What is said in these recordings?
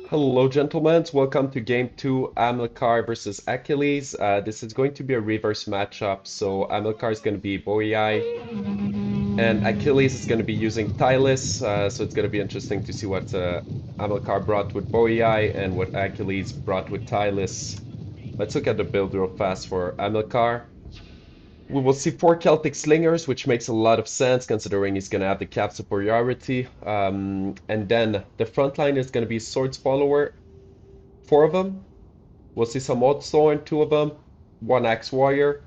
Hello, gentlemen. Welcome to Game 2, Hamilkar versus Achilles. This is going to be a reverse matchup, so Hamilkar is going to be Boyai, and Achilles is going to be using Tylus, so it's going to be interesting to see what Hamilkar brought with Boyai and what Achilles brought with Tylus. Let's look at the build real fast for Hamilkar. We will see 4 Celtic Slingers, which makes a lot of sense considering he's going to have the cap superiority. And then the front line is going to be Swords Follower, 4 of them. We'll see some Oathsworn, 2 of them, 1 Axe Warrior.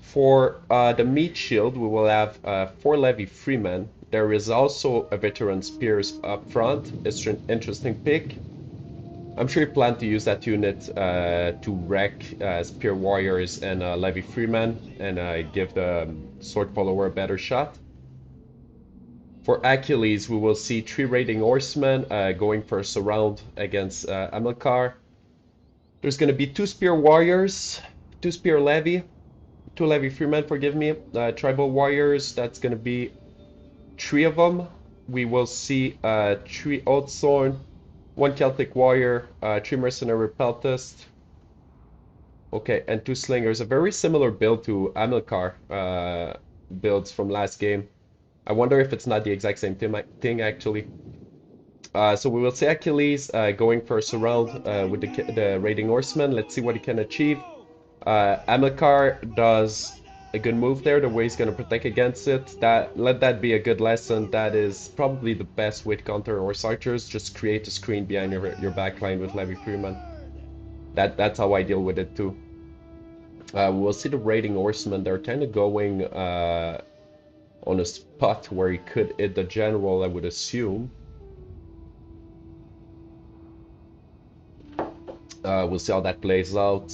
For the Meat Shield, we will have 4 Levy Freemen. There is also a Veteran Spears up front. It's an interesting pick. I'm sure you plan to use that unit to wreck Spear Warriors and Levy Freemen and give the Sword Follower a better shot. For Achilles, we will see 3 Raiding Horsemen going for a surround against Hamilkar. There's going to be 2 Spear Warriors, 2 Spear Levy, 2 Levy Freemen, forgive me. Tribal Warriors, that's going to be 3 of them. We will see 3 Oathsworn, 1 Celtic Warrior, 3 Mercenary Peltist. Okay, and 2 Slingers. A very similar build to Hamilkar builds from last game. I wonder if it's not the exact same thing actually. So we will see Achilles going for a surround with the Raiding Horseman. Let's see what he can achieve. Hamilkar does a good move there, the way he's going to protect against it. Let that be a good lesson. That is probably the best way to counter Horse Archers. Just create a screen behind your backline with Levy Freeman. That's how I deal with it too. We'll see the Raiding Horsemen. They're kind of going on a spot where he could hit the general, I would assume. We'll see how that plays out.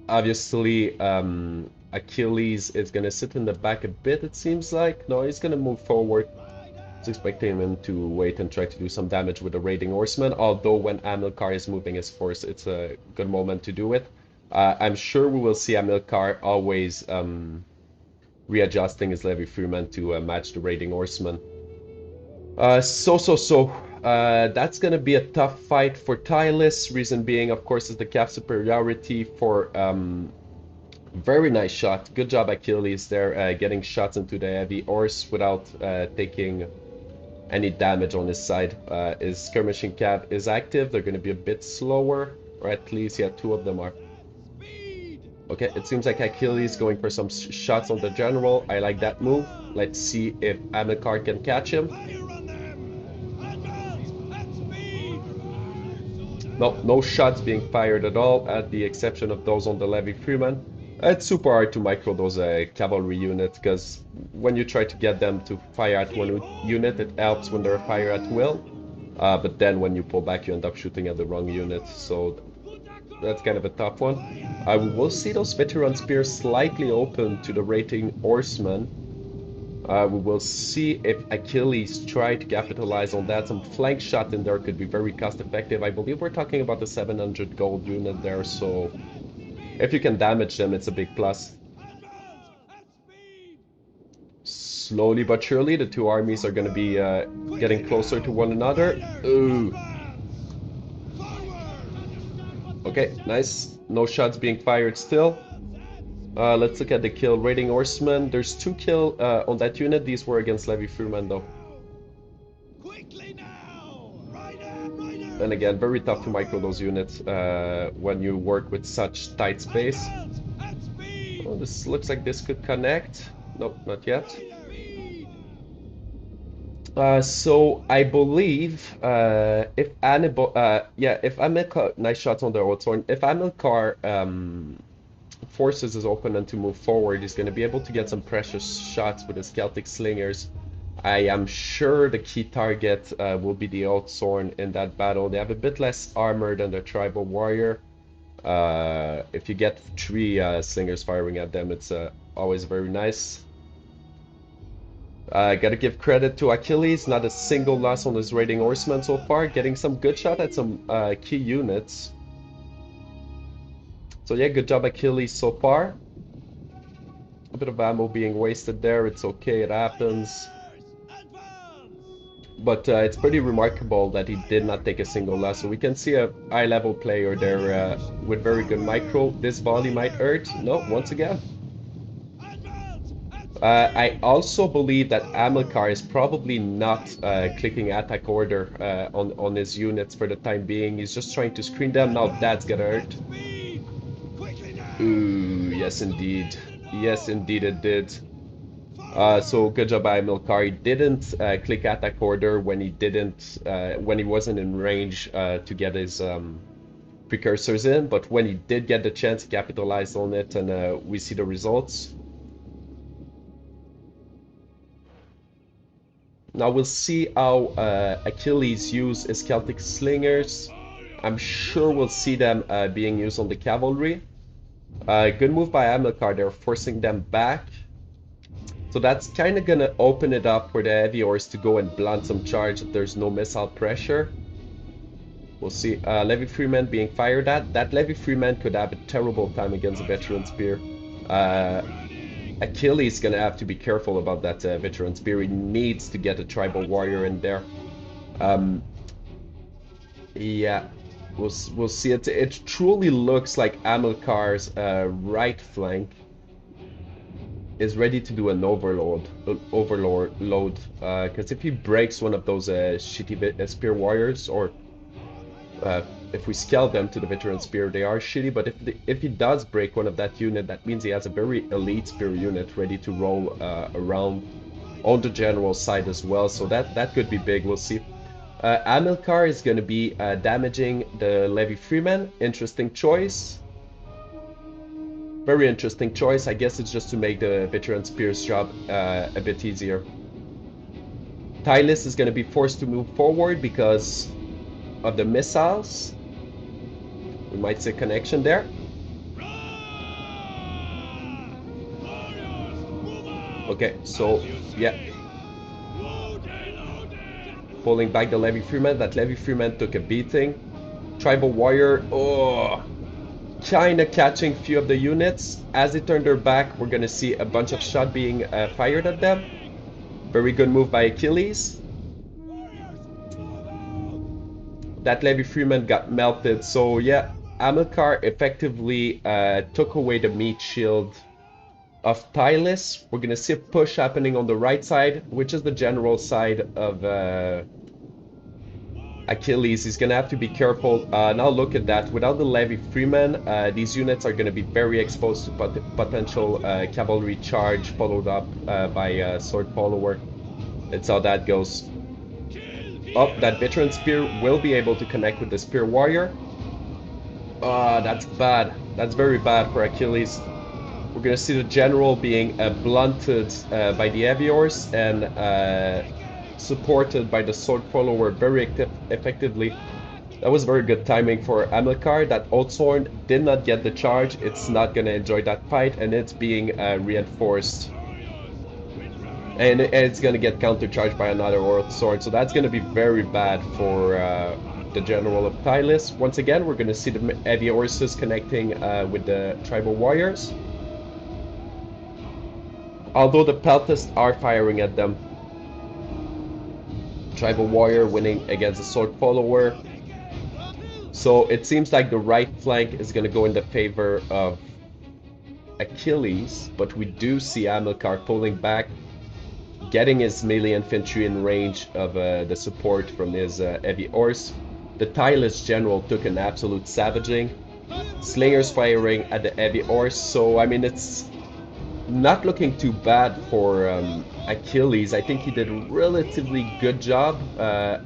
Obviously, Achilles is going to sit in the back a bit, it seems like. No, he's going to move forward. I was expecting him to wait and try to do some damage with the Raiding Horseman, although when Hamilkar is moving his force, it's a good moment to do it. I'm sure we will see Hamilkar always readjusting his Levy Freeman to match the Raiding Horseman. That's gonna be a tough fight for Tylus. Reason being, of course, is the cap superiority for very nice shot. Good job, Achilles, there, getting shots into the heavy horse without taking any damage on his side. His skirmishing cap is active. They're gonna be a bit slower, or at least, yeah, 2 of them are. Okay, it seems like Achilles going for some shots on the general. I like that move. Let's see if Hamilkar can catch him. No, no shots being fired at all, at the exception of those on the Levy Freeman. It's super hard to micro those cavalry units, because when you try to get them to fire at one unit, it helps when they're fire at will. But then when you pull back, you end up shooting at the wrong unit, so that's kind of a tough one. We will see those Veteran Spears slightly open to the Raiding Horsemen. We will see if Achilles try to capitalize on that. Some flank shot in there could be very cost effective. I believe we're talking about the 700 gold unit there, so if you can damage them, it's a big plus. Slowly but surely, the 2 armies are going to be getting closer to one another. Ooh. Okay, nice. No shots being fired still. Let's look at the kill. Raiding Horsemen. There's 2 kill on that unit. These were against Levy Freeman though. And again, very tough to micro those units when you work with such tight space. Oh, this looks like this could connect. Nope, not yet. So I believe if Hamilkar, nice shots on the Oathsworn. If Hamilkar forces his opponent to move forward, he's going to be able to get some precious shots with his Celtic Slingers. I am sure the key target will be the Oathsworn in that battle. They have a bit less armor than the Tribal Warrior. If you get 3 Slingers firing at them, it's always very nice. Gotta give credit to Achilles, not a single loss on his Raiding Horseman so far, getting some good shot at some key units. So yeah, good job Achilles so far. A bit of ammo being wasted there, it's okay, it happens. But it's pretty remarkable that he did not take a single loss. So we can see a high-level player there with very good micro. This volley might hurt. No, once again. I also believe that Hamilkar is probably not clicking attack order on his units for the time being. He's just trying to screen them. Now that's gonna hurt. Ooh, yes indeed. Yes indeed it did. So good job by Hamilkar. He didn't click attack order when he wasn't in range to get his precursors in, but when he did get the chance, he capitalized on it, and we see the results. Now we'll see how Achilles used his Celtic slingers. I'm sure we'll see them being used on the cavalry. Good move by Hamilkar. They're forcing them back. So that's kind of going to open it up for the heavy horse to go and blunt some charge if there's no missile pressure. We'll see Levy Freeman being fired at. That Levy Freeman could have a terrible time against a veteran spear. Achilles is gonna have to be careful about that veteran spear. He needs to get a tribal warrior in there. Yeah, we'll see it. It truly looks like Hamilkar's right flank is ready to do an overload. Because if he breaks one of those shitty spear warriors, or if we scale them to the veteran spear, they are shitty, but if he does break one of that unit, that means he has a very elite spear unit ready to roll around on the general side as well, so that could be big. We'll see. Hamilkar is going to be damaging the Levy Freeman. Interesting choice. Very interesting choice. I guess it's just to make the veteran spear's job a bit easier. Tylus is going to be forced to move forward because of the missiles. We might see a connection there. Okay, so yeah. Pulling back the Levy Freeman. That Levy Freeman took a beating. Tribal Warrior, oh, kinda catching a few of the units. As they turn their back, we're gonna see a bunch of shot being fired at them. Very good move by Achilles. That Levy Freeman got melted, so yeah, Hamilkar effectively took away the meat shield of Tylus. We're gonna see a push happening on the right side, which is the general side of Achilles. He's gonna have to be careful. Now look at that. Without the Levy Freeman, these units are gonna be very exposed to potential cavalry charge, followed up by sword follower. That's how that goes. Oh, that veteran spear will be able to connect with the spear warrior. That's bad. That's very bad for Achilles. We're gonna see the general being blunted by the heavy horse and supported by the sword follower very effectively. That was very good timing for Hamilkar. That Oathsworn did not get the charge. It's not gonna enjoy that fight, and it's being reinforced. And it's gonna get countercharged by another Oathsworn, so that's gonna be very bad for the general of Tylus. Once again, we're gonna see the heavy horses connecting with the tribal warriors. Although the peltists are firing at them. Tribal warrior winning against the sword follower. So it seems like the right flank is going to go in the favor of Achilles, but we do see Hamilkar pulling back, getting his melee infantry in range of the support from his heavy horse. The Tylus general took an absolute savaging. Slingers firing at the heavy horse, so I mean it's not looking too bad for Achilles. I think he did a relatively good job, yeah.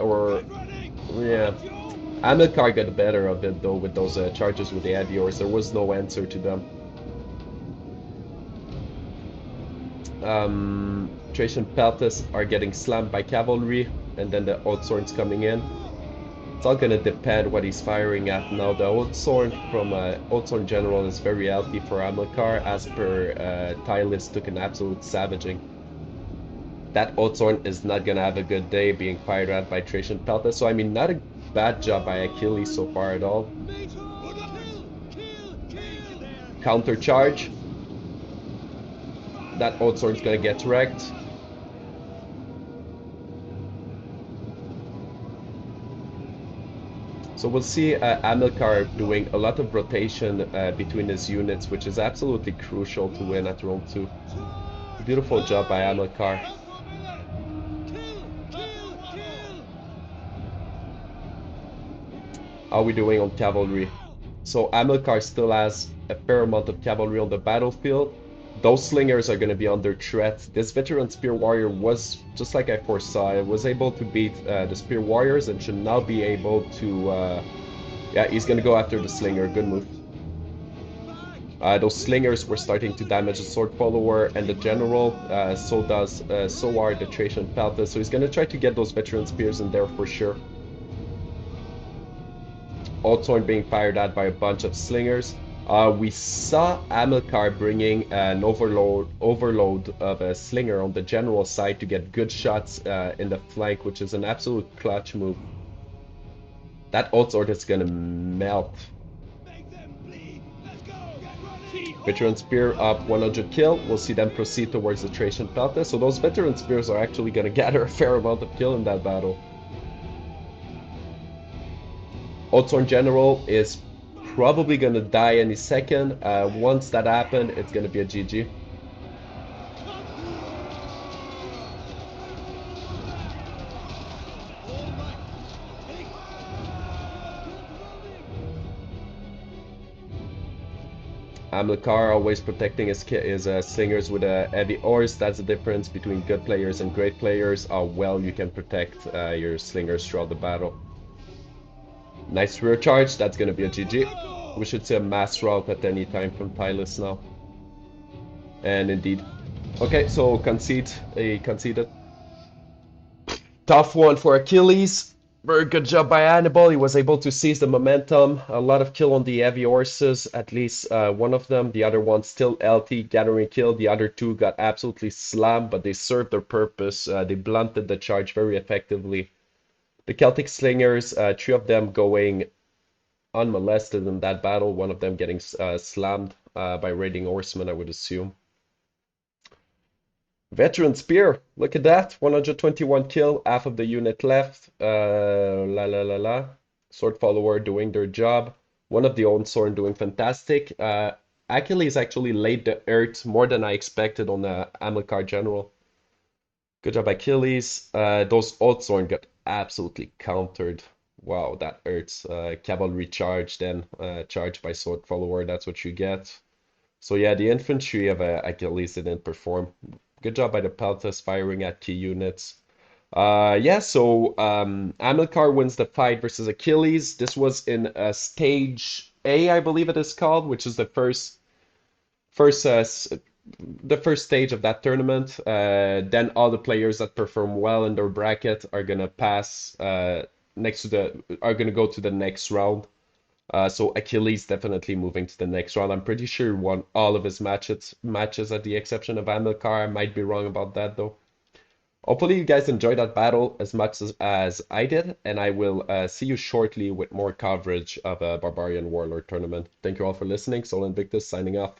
Hamilkar got the better of it though with those charges with the heavy horse. There was no answer to them. Thracian peltists are getting slammed by cavalry, and then the Oathsworn's coming in. It's all gonna depend what he's firing at now. The Oathsworn from Oathsworn General is very healthy for Hamilkar, as per Tylus took an absolute savaging. That Oathsworn is not gonna have a good day being fired at by Thracian peltists. So I mean, not a bad job by Achilles so far at all. Counter charge. That Oathsworn's gonna get wrecked. So we'll see Hamilkar doing a lot of rotation between his units, which is absolutely crucial to win at round 2. Beautiful job by Hamilkar. How are we doing on cavalry? So Hamilkar still has a fair amount of cavalry on the battlefield. Those slingers are going to be under threat. This veteran spear warrior was, just like I foresaw, was able to beat the spear warriors and should now be able to... yeah, he's going to go after the slinger. Good move. Those slingers were starting to damage the sword follower and the general. So are the Thracian Peltas. So he's going to try to get those veteran spears in there for sure. Hawthorne being fired at by a bunch of slingers. We saw Hamilkar bringing an overload of a slinger on the general side to get good shots in the flank, which is an absolute clutch move. That Hawthorne is gonna melt. Veteran Spear up 100 kill. We'll see them proceed towards the Thracian Peltas. So those Veteran Spears are actually gonna gather a fair amount of kill in that battle. Hawthorne General is probably going to die any second. Once that happens, it's going to be a GG. Hamilkar always protecting his slingers with a heavy horse. That's the difference between good players and great players. How well you can protect your slingers throughout the battle. Nice rear charge. That's going to be a GG. We should see a mass rout at any time from Tylus now. And indeed. Okay, so concede. He conceded. Tough one for Achilles. Very good job by Hannibal. He was able to seize the momentum. A lot of kill on the heavy horses, at least one of them. The other one still healthy, gathering kill. The other two got absolutely slammed, but they served their purpose. They blunted the charge very effectively. The Celtic slingers, three of them going unmolested in that battle. One of them getting slammed by raiding horsemen, I would assume. Veteran Spear, look at that, 121 kill, half of the unit left. Sword Follower doing their job. One of the Ownsorn doing fantastic. Achilles actually laid the earth more than I expected on the Hamilkar General. Good job, Achilles. Those Ownsorn got absolutely countered. Wow, that hurts. Cavalry charge, then charged by Sword Follower, that's what you get. So yeah, the infantry of Achilles didn't perform. Good job by the Peltas firing at key units. So Hamilkar wins the fight versus Achilles. This was in stage A, I believe it is called, which is the the first stage of that tournament. Then all the players that perform well in their bracket are gonna pass are gonna go to the next round. So Achilles definitely moving to the next round. I'm pretty sure he won all of his matches at the exception of Hamilkar. I might be wrong about that though. Hopefully you guys enjoyed that battle as much as I did, and I will see you shortly with more coverage of a Barbarian Warlord tournament. Thank you all for listening. Sol Invictus signing off.